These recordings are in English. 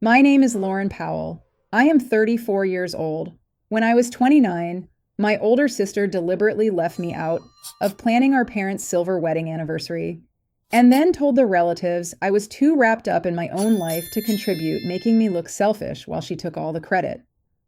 My name is Lauren Powell. I am 34 years old. When I was 29, my older sister deliberately left me out of planning our parents' silver wedding anniversary and then told the relatives I was too wrapped up in my own life to contribute, making me look selfish while she took all the credit.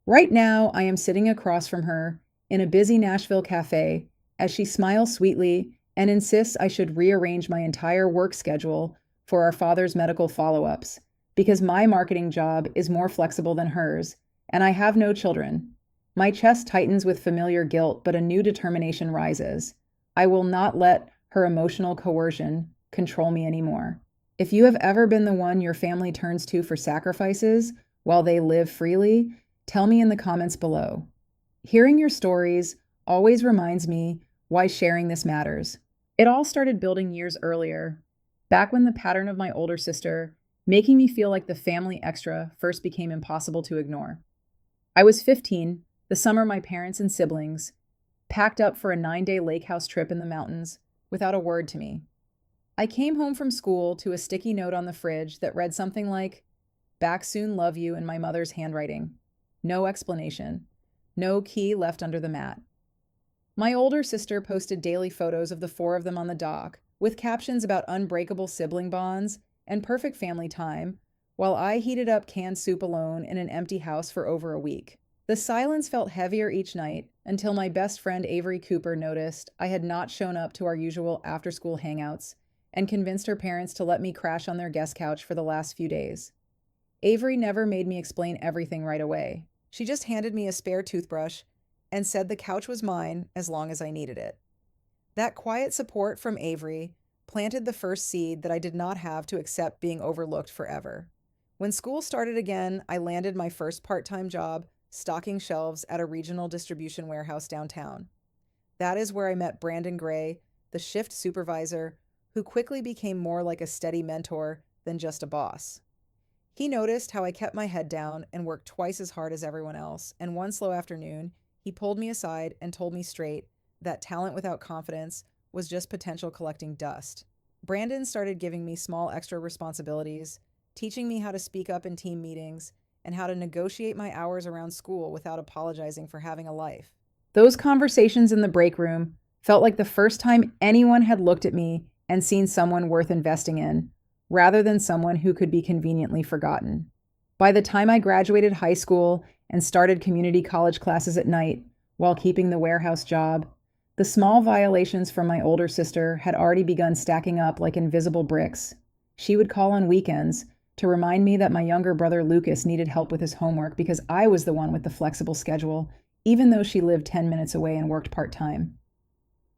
Right now, I am sitting across from her in a busy Nashville cafe as she smiles sweetly and insists I should rearrange my entire work schedule for our father's medical follow ups because my marketing job is more flexible than hers, and I have no children. My chest tightens with familiar guilt, but a new determination rises. I will not let her emotional coercion control me anymore. If you have ever been the one your family turns to for sacrifices while they live freely, tell me in the comments below. Hearing your stories always reminds me why sharing this matters. It all started building years earlier, back when the pattern of my older sister making me feel like the family extra first became impossible to ignore. I was 15, the summer my parents and siblings packed up for a 9-day lake house trip in the mountains without a word to me. I came home from school to a sticky note on the fridge that read something like, "Back soon, love you," in my mother's handwriting. No explanation. No key left under the mat. My older sister posted daily photos of the four of them on the dock, with captions about unbreakable sibling bonds and perfect family time, while I heated up canned soup alone in an empty house for over a week. The silence felt heavier each night until my best friend Avery Cooper noticed I had not shown up to our usual after-school hangouts and convinced her parents to let me crash on their guest couch for the last few days. Avery never made me explain everything right away. She just handed me a spare toothbrush and said the couch was mine as long as I needed it. That quiet support from Avery planted the first seed that I did not have to accept being overlooked forever. When school started again, I landed my first part-time job stocking shelves at a regional distribution warehouse downtown. That is where I met Brandon Gray, the shift supervisor, who quickly became more like a steady mentor than just a boss. He noticed how I kept my head down and worked twice as hard as everyone else, and one slow afternoon, he pulled me aside and told me straight that talent without confidence was just potential collecting dust. Brandon started giving me small extra responsibilities, teaching me how to speak up in team meetings and how to negotiate my hours around school without apologizing for having a life. Those conversations in the break room felt like the first time anyone had looked at me and seen someone worth investing in, rather than someone who could be conveniently forgotten. By the time I graduated high school and started community college classes at night while keeping the warehouse job, the small violations from my older sister had already begun stacking up like invisible bricks. She would call on weekends to remind me that my younger brother Lucas needed help with his homework because I was the one with the flexible schedule, even though she lived 10 minutes away and worked part-time.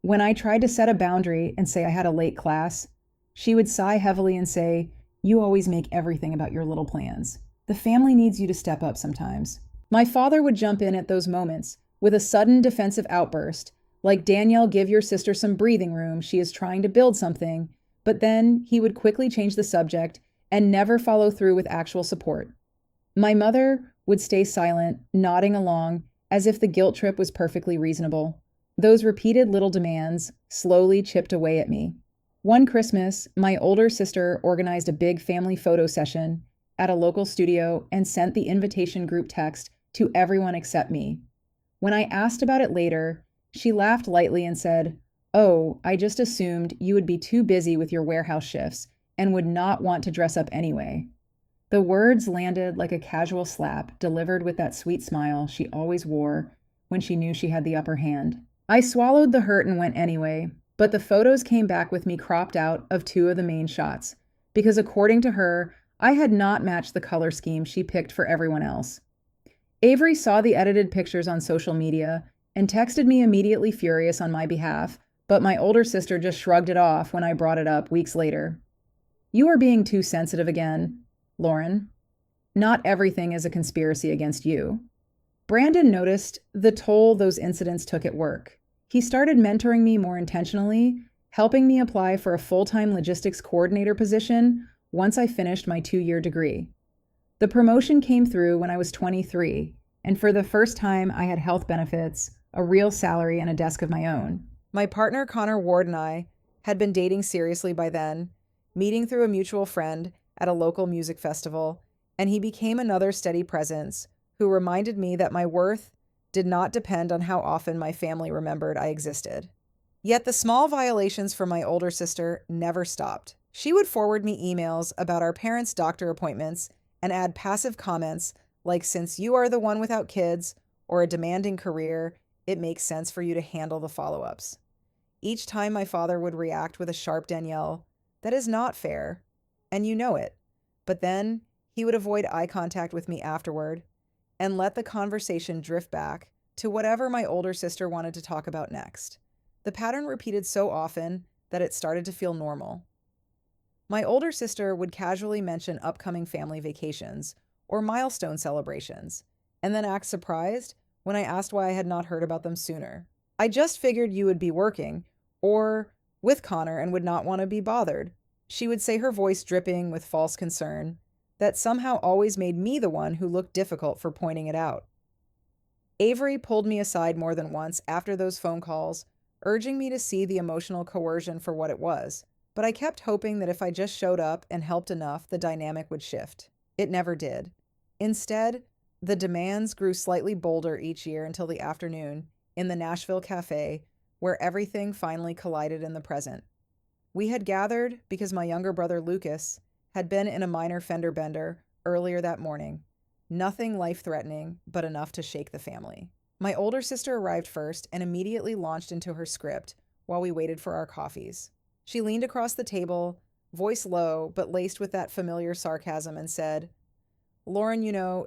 When I tried to set a boundary and say I had a late class, she would sigh heavily and say, "You always make everything about your little plans. The family needs you to step up sometimes." My father would jump in at those moments with a sudden defensive outburst, like, "Danielle, give your sister some breathing room. She is trying to build something." But then he would quickly change the subject and never follow through with actual support. My mother would stay silent, nodding along as if the guilt trip was perfectly reasonable. Those repeated little demands slowly chipped away at me. One Christmas, my older sister organized a big family photo session at a local studio and sent the invitation group text to everyone except me. When I asked about it later, she laughed lightly and said, "Oh, I just assumed you would be too busy with your warehouse shifts and would not want to dress up anyway." The words landed like a casual slap, delivered with that sweet smile she always wore when she knew she had the upper hand. I swallowed the hurt and went anyway, but the photos came back with me cropped out of two of the main shots, because according to her, I had not matched the color scheme she picked for everyone else. Avery saw the edited pictures on social media and texted me immediately furious on my behalf, but my older sister just shrugged it off when I brought it up weeks later. "You are being too sensitive again, Lauren. Not everything is a conspiracy against you." Brandon noticed the toll those incidents took at work. He started mentoring me more intentionally, helping me apply for a full-time logistics coordinator position once I finished my 2-year degree. The promotion came through when I was 23, and for the first time I had health benefits, a real salary, and a desk of my own. My partner Connor Ward and I had been dating seriously by then, meeting through a mutual friend at a local music festival, and he became another steady presence who reminded me that my worth did not depend on how often my family remembered I existed. Yet the small violations from my older sister never stopped. She would forward me emails about our parents' doctor appointments and add passive comments like, "Since you are the one without kids or a demanding career, it makes sense for you to handle the follow ups." Each time my father would react with a sharp Danielle, "That is not fair, and you know it." But then he would avoid eye contact with me afterward and let the conversation drift back to whatever my older sister wanted to talk about next. The pattern repeated so often that it started to feel normal. My older sister would casually mention upcoming family vacations or milestone celebrations, and then act surprised when I asked why I had not heard about them sooner. "I just figured you would be working or with Connor and would not want to be bothered," she would say, her voice dripping with false concern that somehow always made me the one who looked difficult for pointing it out. Avery pulled me aside more than once after those phone calls, urging me to see the emotional coercion for what it was, but I kept hoping that if I just showed up and helped enough, the dynamic would shift. It never did. Instead, the demands grew slightly bolder each year until the afternoon in the Nashville cafe, where everything finally collided in the present. We had gathered because my younger brother Lucas had been in a minor fender bender earlier that morning. Nothing life-threatening, but enough to shake the family. My older sister arrived first and immediately launched into her script while we waited for our coffees. She leaned across the table, voice low but laced with that familiar sarcasm, and said, "Lauren,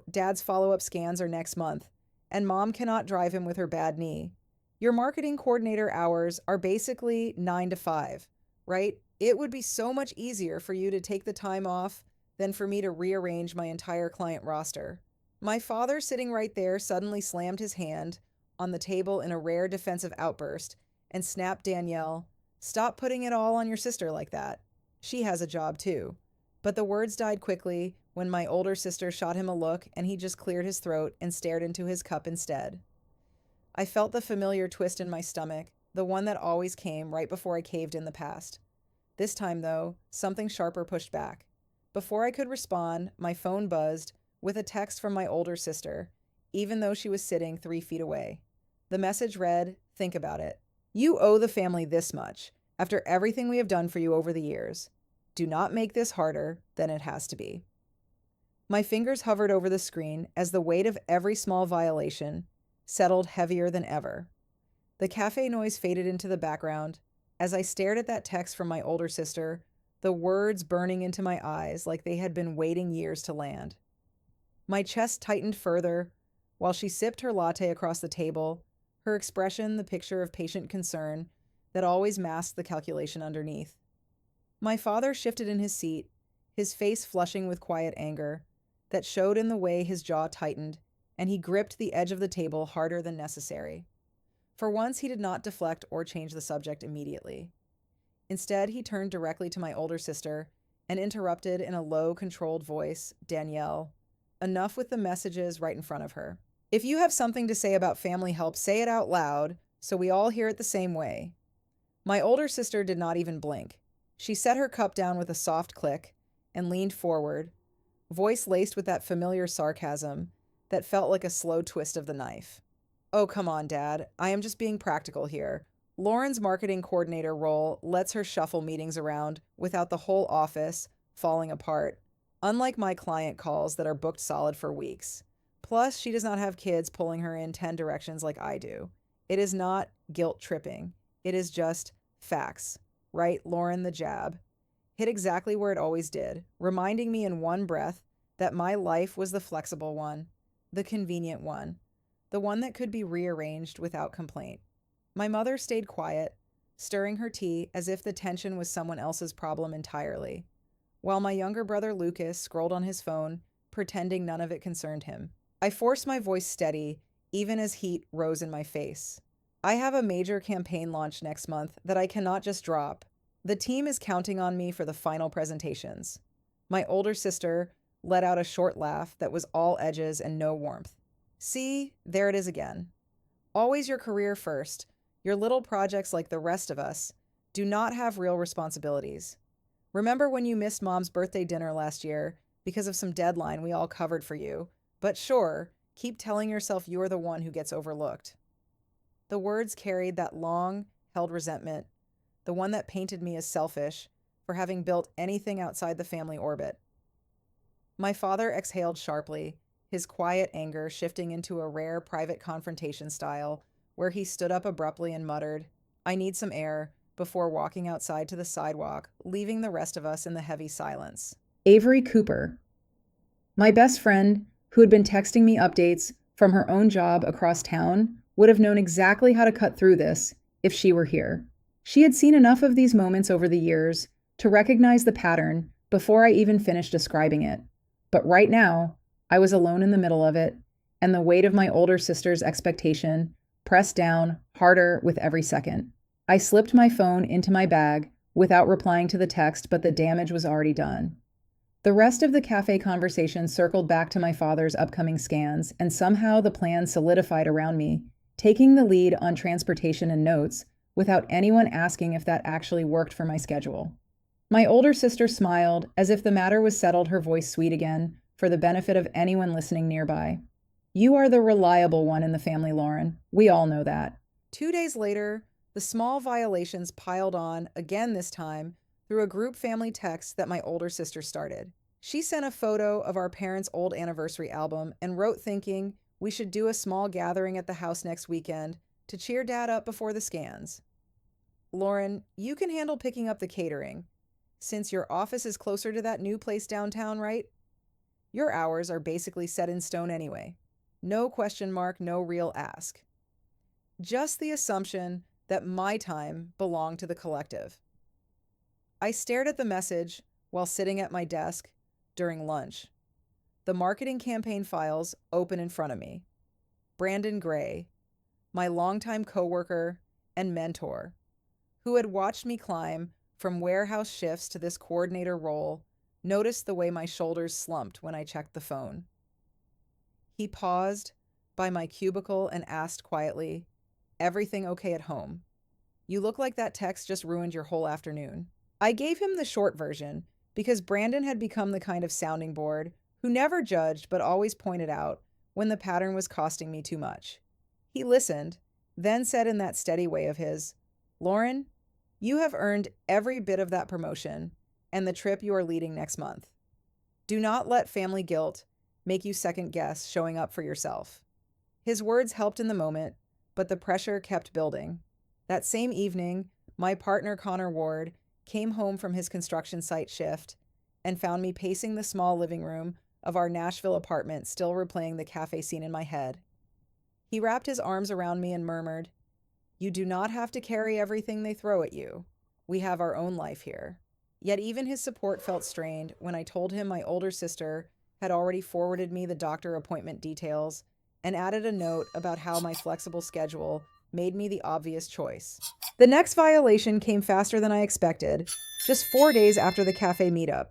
Dad's follow-up scans are next month, and Mom cannot drive him with her bad knee. Your marketing coordinator hours are basically 9 to 5, right? It would be so much easier for you to take the time off than for me to rearrange my entire client roster." My father, sitting right there, suddenly slammed his hand on the table in a rare defensive outburst and snapped Danielle, "Stop putting it all on your sister like that. She has a job too." But the words died quickly when my older sister shot him a look and he just cleared his throat and stared into his cup instead. I felt the familiar twist in my stomach, the one that always came right before I caved in the past. This time, though, something sharper pushed back. Before I could respond, my phone buzzed with a text from my older sister, even though she was sitting 3 feet away. The message read, "Think about it. You owe the family this much after everything we have done for you over the years. Do not make this harder than it has to be." My fingers hovered over the screen as the weight of every small violation settled heavier than ever. The cafe noise faded into the background as I stared at that text from my older sister, the words burning into my eyes like they had been waiting years to land. My chest tightened further while she sipped her latte across the table, her expression the picture of patient concern that always masked the calculation underneath. My father shifted in his seat, his face flushing with quiet anger that showed in the way his jaw tightened, and he gripped the edge of the table harder than necessary. For once, he did not deflect or change the subject immediately. Instead, he turned directly to my older sister and interrupted in a low, controlled voice, "Danielle, enough with the messages right in front of her. If you have something to say about family help, say it out loud so we all hear it the same way." My older sister did not even blink. She set her cup down with a soft click and leaned forward, voice laced with that familiar sarcasm that felt like a slow twist of the knife. "Oh, come on, Dad. I am just being practical here. Lauren's marketing coordinator role lets her shuffle meetings around without the whole office falling apart, unlike my client calls that are booked solid for weeks. Plus, she does not have kids pulling her in 10 directions like I do. It is not guilt tripping. It is just facts. Right, Lauren the jab. Hit exactly where it always did, reminding me in one breath that my life was the flexible one, the convenient one, the one that could be rearranged without complaint. My mother stayed quiet, stirring her tea as if the tension was someone else's problem entirely, while my younger brother Lucas scrolled on his phone, pretending none of it concerned him. I forced my voice steady, even as heat rose in my face. "I have a major campaign launch next month that I cannot just drop. The team is counting on me for the final presentations." My older sister let out a short laugh that was all edges and no warmth. "See, there it is again. Always your career first. Your little projects, like the rest of us, do not have real responsibilities. Remember when you missed Mom's birthday dinner last year because of some deadline we all covered for you. But sure, keep telling yourself you're the one who gets overlooked." The words carried that long held resentment, the one that painted me as selfish for having built anything outside the family orbit. My father exhaled sharply, his quiet anger shifting into a rare private confrontation style, where he stood up abruptly and muttered, "I need some air," before walking outside to the sidewalk, leaving the rest of us in the heavy silence. Avery Cooper, my best friend, who had been texting me updates from her own job across town, would have known exactly how to cut through this if she were here. She had seen enough of these moments over the years to recognize the pattern before I even finished describing it. But right now, I was alone in the middle of it, and the weight of my older sister's expectation pressed down harder with every second. I slipped my phone into my bag without replying to the text, but the damage was already done. The rest of the cafe conversation circled back to my father's upcoming scans, and somehow the plan solidified around me, taking the lead on transportation and notes without anyone asking if that actually worked for my schedule. My older sister smiled, as if the matter was settled, her voice sweet again, for the benefit of anyone listening nearby. "You are the reliable one in the family, Lauren. We all know that." 2 days later, the small violations piled on, again this time, through a group family text that my older sister started. She sent a photo of our parents' old anniversary album and wrote thinking we should do a small gathering at the house next weekend to cheer Dad up before the scans. "Lauren, you can handle picking up the catering, since your office is closer to that new place downtown, right? Your hours are basically set in stone anyway. No question mark, no real ask. Just the assumption that my time belonged to the collective." I stared at the message while sitting at my desk during lunch, the marketing campaign files open in front of me. Brandon Gray, my longtime coworker and mentor, who had watched me climb from warehouse shifts to this coordinator role, noticed the way my shoulders slumped when I checked the phone. He paused by my cubicle and asked quietly, "Everything okay at home? You look like that text just ruined your whole afternoon." I gave him the short version because Brandon had become the kind of sounding board who never judged but always pointed out when the pattern was costing me too much. He listened, then said in that steady way of his, "Lauren, you have earned every bit of that promotion and the trip you are leading next month. Do not let family guilt make you second guess showing up for yourself." His words helped in the moment, but the pressure kept building. That same evening, my partner Connor Ward came home from his construction site shift and found me pacing the small living room of our Nashville apartment, still replaying the cafe scene in my head. He wrapped his arms around me and murmured, "You do not have to carry everything they throw at you. We have our own life here." Yet even his support felt strained when I told him my older sister had already forwarded me the doctor appointment details and added a note about how my flexible schedule made me the obvious choice. The next violation came faster than I expected, just 4 days after the cafe meetup.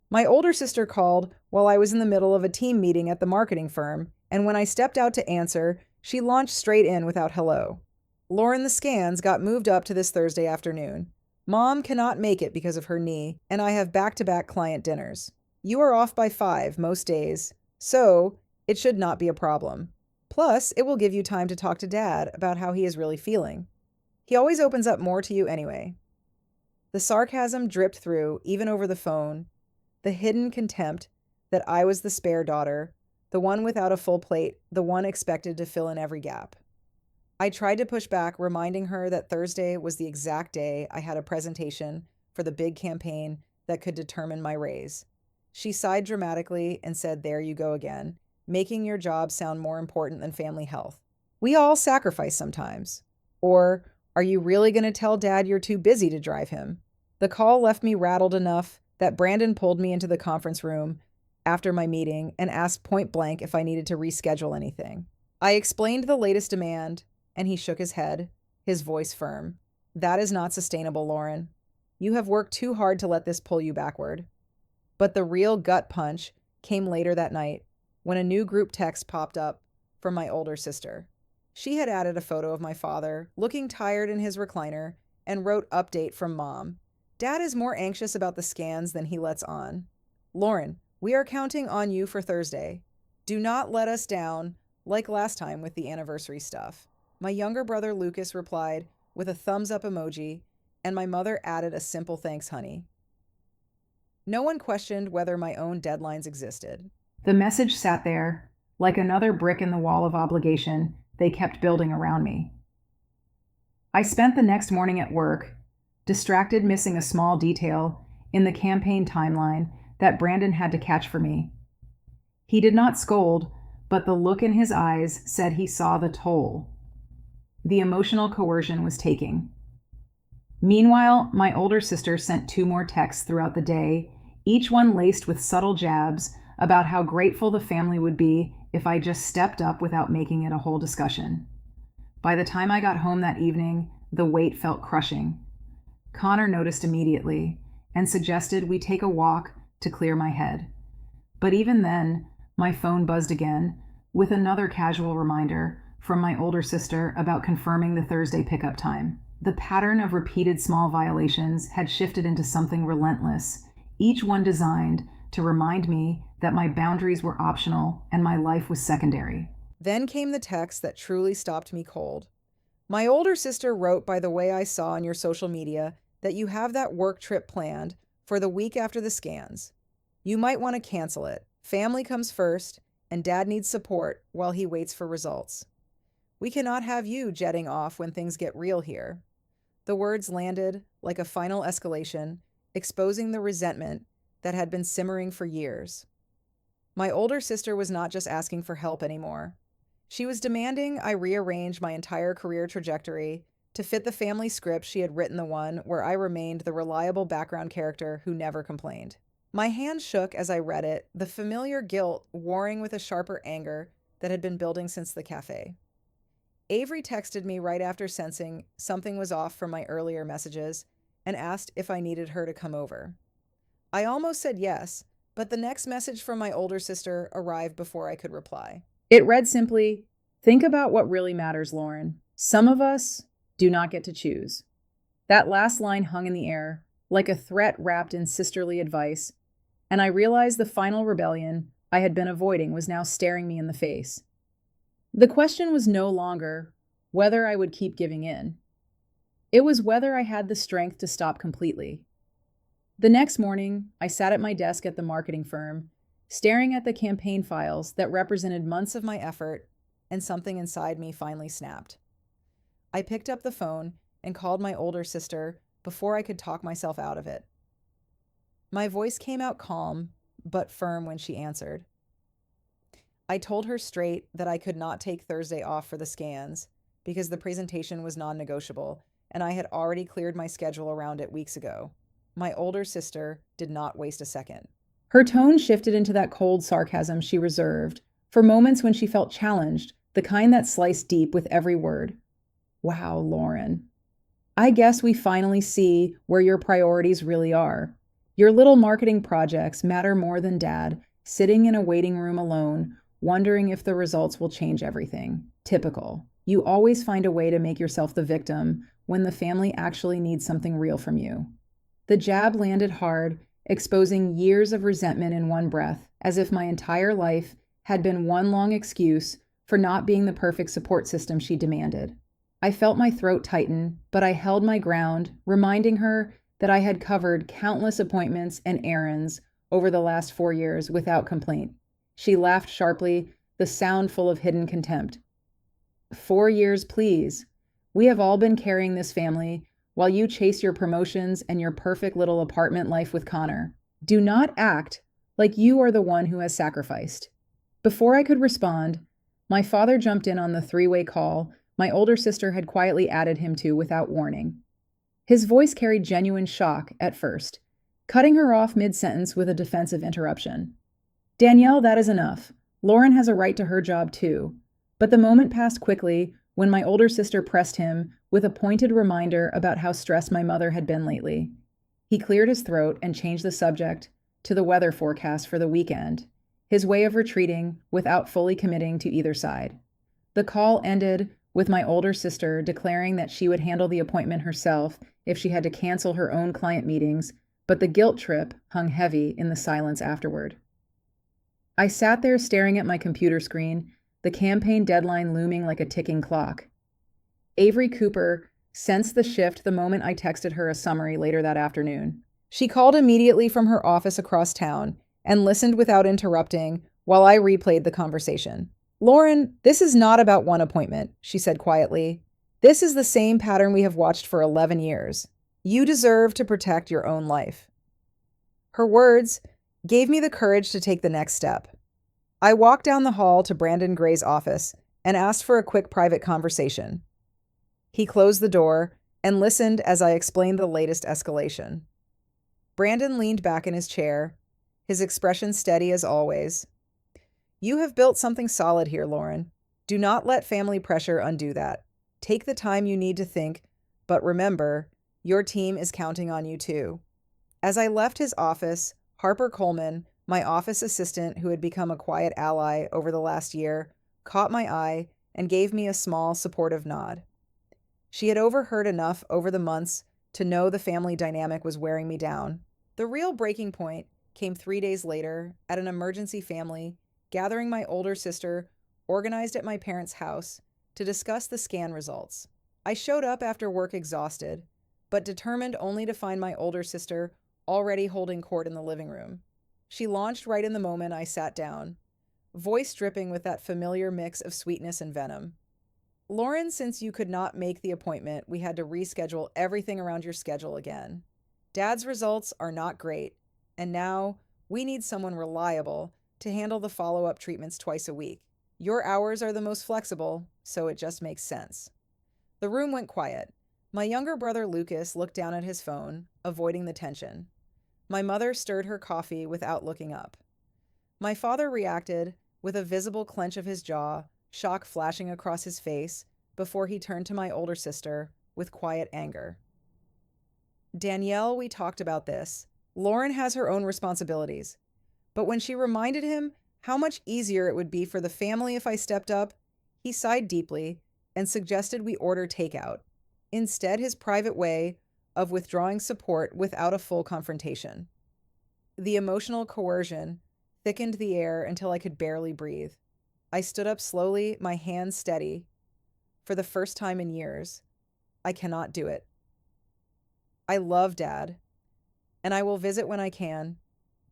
My older sister called while I was in the middle of a team meeting at the marketing firm, and when I stepped out to answer, she launched straight in without hello. "Lauren, the scans got moved up to this Thursday afternoon. Mom cannot make it because of her knee, and I have back-to-back client dinners. You are off by 5 most days, so it should not be a problem. Plus, it will give you time to talk to Dad about how he is really feeling. He always opens up more to you anyway." The sarcasm dripped through, even over the phone, the hidden contempt that I was the spare daughter, the one without a full plate, the one expected to fill in every gap. I tried to push back, reminding her that Thursday was the exact day I had a presentation for the big campaign that could determine my raise. She sighed dramatically and said, "There you go again, making your job sound more important than family health. We all sacrifice sometimes. Or, are you really going to tell Dad you're too busy to drive him?" The call left me rattled enough that Brandon pulled me into the conference room after my meeting and asked point blank if I needed to reschedule anything. I explained the latest demand, and he shook his head, his voice firm. "That is not sustainable, Lauren. You have worked too hard to let this pull you backward." But the real gut punch came later that night when a new group text popped up from my older sister. She had added a photo of my father, looking tired in his recliner, and wrote, "Update from Mom. Dad is more anxious about the scans than he lets on. Lauren, We are counting on you for Thursday. Do not let us down like last time with the anniversary stuff." My younger brother Lucas replied with a thumbs up emoji, and my mother added a simple thanks, honey. No one questioned whether my own deadlines existed. The message sat there, like another brick in the wall of obligation they kept building around me. I spent the next morning at work, distracted, missing a small detail in the campaign timeline that Brandon had to catch for me. He did not scold, but the look in his eyes said he saw the toll the emotional coercion was taking. Meanwhile, my older sister sent 2 more texts throughout the day, each one laced with subtle jabs about how grateful the family would be if I just stepped up without making it a whole discussion. By the time I got home that evening, the weight felt crushing. Connor noticed immediately and suggested we take a walk to clear my head. But even then, my phone buzzed again with another casual reminder from my older sister about confirming the Thursday pickup time. The pattern of repeated small violations had shifted into something relentless, each one designed to remind me that my boundaries were optional and my life was secondary. Then came the text that truly stopped me cold. My older sister wrote, "By the way, I saw on your social media that you have that work trip planned for the week after the scans. You might want to cancel it. Family comes first, and Dad needs support while he waits for results. We cannot have you jetting off when things get real here." The words landed like a final escalation, exposing the resentment that had been simmering for years. My older sister was not just asking for help anymore. She was demanding I rearrange my entire career trajectory to fit the family script she had written, the one where I remained the reliable background character who never complained. My hand shook as I read it, the familiar guilt warring with a sharper anger that had been building since the cafe. Avery texted me right after, sensing something was off from my earlier messages, and asked if I needed her to come over. I almost said yes, but the next message from my older sister arrived before I could reply. It read simply, "Think about what really matters, Lauren. Some of us do not get to choose." That last line hung in the air, like a threat wrapped in sisterly advice, and I realized the final rebellion I had been avoiding was now staring me in the face. The question was no longer whether I would keep giving in. It was whether I had the strength to stop completely. The next morning, I sat at my desk at the marketing firm, staring at the campaign files that represented months of my effort, and something inside me finally snapped. I picked up the phone and called my older sister before I could talk myself out of it. My voice came out calm but firm when she answered. I told her straight that I could not take Thursday off for the scans because the presentation was non-negotiable, and I had already cleared my schedule around it weeks ago. My older sister did not waste a second. Her tone shifted into that cold sarcasm she reserved for moments when she felt challenged, the kind that sliced deep with every word. "Wow, Lauren. I guess we finally see where your priorities really are. Your little marketing projects matter more than Dad, sitting in a waiting room alone, wondering if the results will change everything. Typical. You always find a way to make yourself the victim when the family actually needs something real from you." The jab landed hard, exposing years of resentment in one breath, as if my entire life had been one long excuse for not being the perfect support system she demanded. I felt my throat tighten, but I held my ground, reminding her that I had covered countless appointments and errands over the last 4 years without complaint. She laughed sharply, the sound full of hidden contempt. 4 years, please. We have all been carrying this family while you chase your promotions and your perfect little apartment life with Connor. Do not act like you are the one who has sacrificed." Before I could respond, my father jumped in on the 3-way call my older sister had quietly added him to without warning. His voice carried genuine shock at first, cutting her off mid-sentence with a defensive interruption. "Danielle, that is enough. Lauren has a right to her job too." But the moment passed quickly when my older sister pressed him with a pointed reminder about how stressed my mother had been lately. He cleared his throat and changed the subject to the weather forecast for the weekend, his way of retreating without fully committing to either side. The call ended with my older sister declaring that she would handle the appointment herself if she had to cancel her own client meetings, but the guilt trip hung heavy in the silence afterward. I sat there staring at my computer screen, the campaign deadline looming like a ticking clock. Avery Cooper sensed the shift the moment I texted her a summary later that afternoon. She called immediately from her office across town and listened without interrupting while I replayed the conversation. "Lauren, this is not about one appointment," she said quietly. "This is the same pattern we have watched for 11 years. You deserve to protect your own life." Her words gave me the courage to take the next step. I walked down the hall to Brandon Gray's office and asked for a quick private conversation. He closed the door and listened as I explained the latest escalation. Brandon leaned back in his chair, his expression steady as always. "You have built something solid here, Lauren. Do not let family pressure undo that. Take the time you need to think, but remember, your team is counting on you too." As I left his office, Harper Coleman, my office assistant who had become a quiet ally over the last year, caught my eye and gave me a small, supportive nod. She had overheard enough over the months to know the family dynamic was wearing me down. The real breaking point came 3 days later at an emergency family gathering my older sister organized at my parents' house to discuss the scan results. I showed up after work exhausted, but determined only to find my older sister already holding court in the living room. She launched right in the moment I sat down, voice dripping with that familiar mix of sweetness and venom. "Lauren, since you could not make the appointment, we had to reschedule everything around your schedule again. Dad's results are not great, and now we need someone reliable to handle the follow-up treatments twice a week. Your hours are the most flexible, so it just makes sense." The room went quiet. My younger brother Lucas looked down at his phone, avoiding the tension. My mother stirred her coffee without looking up. My father reacted with a visible clench of his jaw, shock flashing across his face, before he turned to my older sister with quiet anger. "Danielle, we talked about this. Lauren has her own responsibilities." But when she reminded him how much easier it would be for the family if I stepped up, he sighed deeply and suggested we order takeout. Instead, his private way of withdrawing support without a full confrontation. The emotional coercion thickened the air until I could barely breathe. I stood up slowly, my hands steady. For the first time in years, I cannot do it. I love Dad, and I will visit when I can,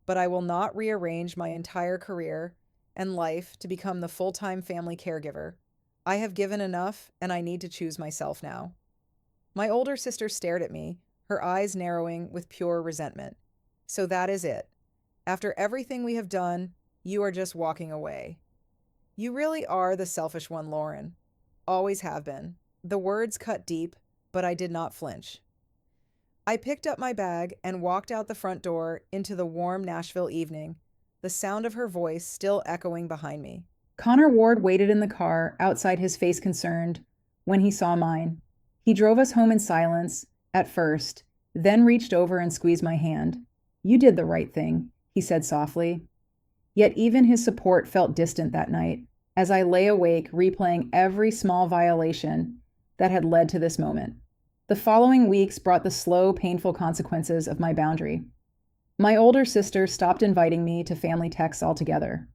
but I will not rearrange my entire career and life to become the full-time family caregiver. I have given enough, and I need to choose myself now. My older sister stared at me, her eyes narrowing with pure resentment. "So that is it. After everything we have done, you are just walking away. You really are the selfish one, Lauren. Always have been." The words cut deep, but I did not flinch. I picked up my bag and walked out the front door into the warm Nashville evening, the sound of her voice still echoing behind me. Connor Ward waited in the car, outside, his face concerned, when he saw mine. He drove us home in silence, at first, then reached over and squeezed my hand. "You did the right thing," he said softly. Yet even his support felt distant that night, as I lay awake replaying every small violation that had led to this moment. The following weeks brought the slow, painful consequences of my boundary. My older sister stopped inviting me to family texts altogether.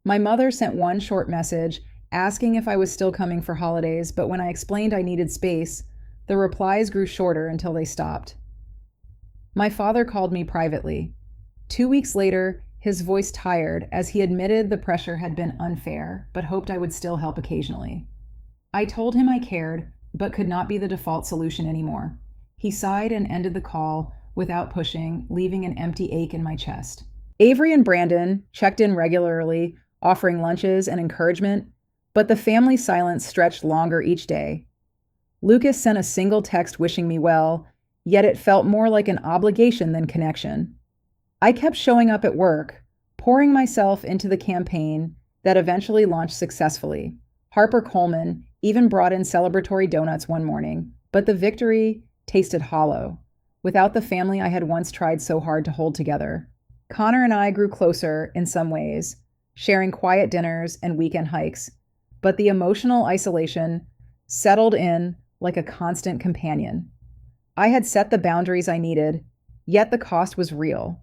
My mother sent one short message asking if I was still coming for holidays, but when I explained I needed space, the replies grew shorter until they stopped. My father called me privately. 2 weeks later, his voice tired as he admitted the pressure had been unfair, but hoped I would still help occasionally. I told him I cared, but could not be the default solution anymore. He sighed and ended the call without pushing, leaving an empty ache in my chest. Avery and Brandon checked in regularly, offering lunches and encouragement, but the family silence stretched longer each day. Lucas sent a single text wishing me well, yet it felt more like an obligation than connection. I kept showing up at work, pouring myself into the campaign that eventually launched successfully. Harper Coleman even brought in celebratory donuts one morning, but the victory tasted hollow, without the family I had once tried so hard to hold together. Connor and I grew closer in some ways, sharing quiet dinners and weekend hikes, but the emotional isolation settled in like a constant companion. I had set the boundaries I needed, yet the cost was real.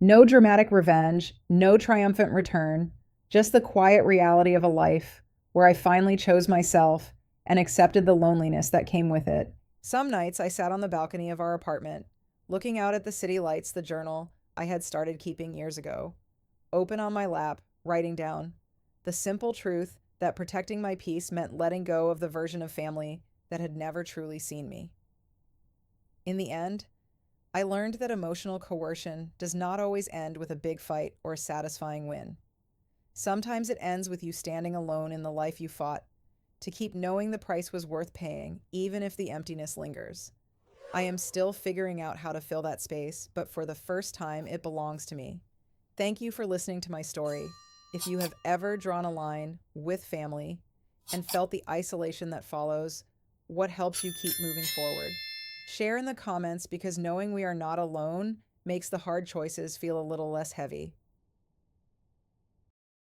No dramatic revenge, no triumphant return, just the quiet reality of a life where I finally chose myself and accepted the loneliness that came with it. Some nights I sat on the balcony of our apartment, looking out at the city lights, the journal I had started keeping years ago, open on my lap, writing down the simple truth that protecting my peace meant letting go of the version of family that had never truly seen me. In the end, I learned that emotional coercion does not always end with a big fight or a satisfying win. Sometimes it ends with you standing alone in the life you fought, to keep knowing the price was worth paying, even if the emptiness lingers. I am still figuring out how to fill that space, but for the first time, it belongs to me. Thank you for listening to my story. If you have ever drawn a line with family and felt the isolation that follows, what helps you keep moving forward? Share in the comments because knowing we are not alone makes the hard choices feel a little less heavy.